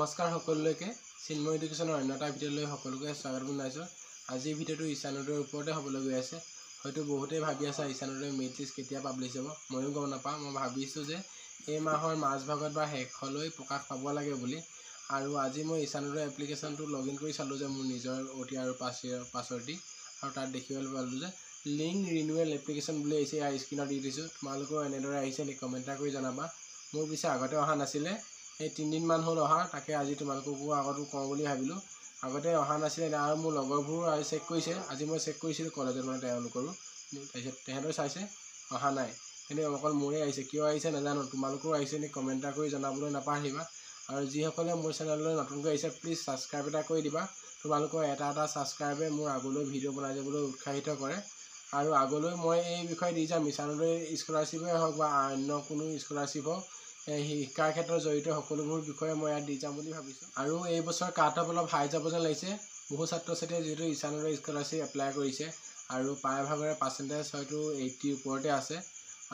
নমস্কাৰ সকলোকে চিন্ময় এডুকেশ্যনৰ অন্য এটা ভিডিঅ'লৈ সকলোকে স্বাগত জনাইছোঁ। আজিৰ ভিডিঅ'টো ঈশানোদয়ৰ ওপৰতে হ'বলৈ গৈ আছে। হয়তো বহুতেই ভাবি আছে ঈশানোদয়ৰ মেৰিট লিষ্ট কেতিয়া পাব্লিছ হ'ব। ময়ো গম নাপাওঁ। মই ভাবিছোঁ যে এই মাহৰ মাজভাগত বা শেষলৈ প্ৰকাশ পাব লাগে বুলি। আৰু আজি মই ঈশানোদয় এপ্লিকেশ্যনটো লগইন কৰি চালোঁ যে মোৰ নিজৰ OTR আৰু পাছৱৰ্ড দি, আৰু তাত দেখিবলৈ পালোঁ যে লিংক ৰিনিউৱেল এপ্লিকেশ্যন বুলি আহিছে। ইয়াৰ স্ক্ৰীণত দি দিছোঁ। তোমালোকেও এনেদৰে আহিছে নেকি কমেণ্ট এটা কৰি জনাবা। মোৰ পিছে আগতে অহা নাছিলে, এই 3 দিনমান হ'ল অহা। তাকে আজি তোমালোককো আগতো কওঁ বুলি ভাবিলোঁ। আগতে অহা নাছিলে আৰু মোৰ লগৰবোৰো আজি চেক কৰিছে। আজি মই চেক কৰিছিলোঁ কলেজত, মানে তেওঁলোকৰো। তাৰপিছত তেহেঁতেও চাইছে অহা নাই, কিন্তু অকল মোৰে আহিছে। কিয় আহিছে নাজানো। তোমালোকেও আহিছে নেকি কমেণ্ট এটা কৰি জনাবলৈ নাপাহৰিবা। আৰু যিসকলে মোৰ চেনেললৈ নতুনকৈ আহিছে প্লিজ ছাবস্ক্ৰাইব এটা কৰি দিবা। তোমালোকৰ এটা ছাবস্ক্ৰাইবে মোৰ আগলৈ ভিডিঅ' বনাই যাবলৈ উৎসাহিত কৰে। আৰু আগলৈ মই এই বিষয়ে দি যাম। ঈশানোদয় স্কলাৰশ্বিপেই হওক বা অন্য কোনো স্কলাৰশ্বিপ হওক, শিক্ষাৰ ক্ষেত্ৰত জড়িত সকলোবোৰ বিষয়ে মই ইয়াত দি যাম বুলি ভাবিছোঁ। আৰু এই বছৰ কাট অফ অলপ হাই যাব যেন লাগিছে। বহু ছাত্ৰ ছাত্ৰীয়ে যিহেতু ঈশানোদয় স্কলাৰশ্বিপ এপ্লাই কৰিছে, আৰু প্ৰায়ভাগৰে পাৰ্চেণ্টেজ হয়তো 80ৰ ওপৰতে আছে।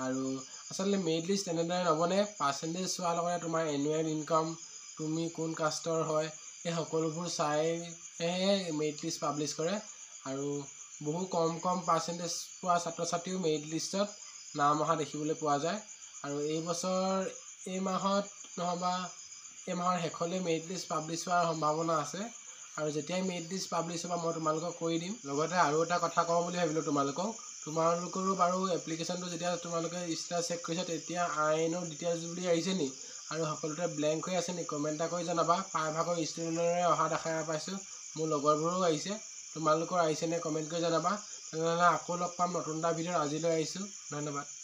আৰু আচলতে মেৰিট লিষ্ট তেনেদৰে নবনে। পাৰ্চেণ্টেজ চোৱাৰ লগতে তোমাৰ এনুৱেল ইনকাম, তুমি কোন কাষ্টৰ হয়, এই সকলোবোৰ চাইহে মেৰিট লিষ্ট পাব্লিছ কৰে। আৰু বহু কম পাৰ্চেণ্টেজ পোৱা ছাত্ৰ ছাত্ৰীও মেৰিট লিষ্টত নাম অহা দেখিবলৈ পোৱা যায়। আৰু এই বছৰ এই মাহত নহ'বা এই মাহৰ শেষলৈ মেৰিট লিষ্ট পাব্লিছ হোৱাৰ সম্ভাৱনা আছে। আৰু যেতিয়াই মেৰিট লিষ্ট পাব্লিছ হ'ব মই তোমালোকক কৰি দিম। লগতে আৰু এটা কথা কওঁ বুলি ভাবিলোঁ তোমালোকৰো বাৰু এপ্লিকেশ্যনটো যেতিয়া তোমালোকে ষ্টাৰ চেক কৰিছা তেতিয়া আইনৰ ডিটেইলছ বুলি আহিছে নি, আৰু সকলোতে ব্লেংক হৈ আছে নি কমেণ্ট এটা কৰি জনাবা। প্ৰায়ভাগৰ ষ্টুডেণ্টৰে অহা দেখা পাইছোঁ। মোৰ লগৰবোৰো আহিছে। তোমালোকৰ আহিছে নে কমেণ্ট কৰি জনাবা। তেনেহ'লে আকৌ লগ পাম নতুন এটা ভিডিঅ'ত। আজিলৈ আহিছোঁ, ধন্যবাদ।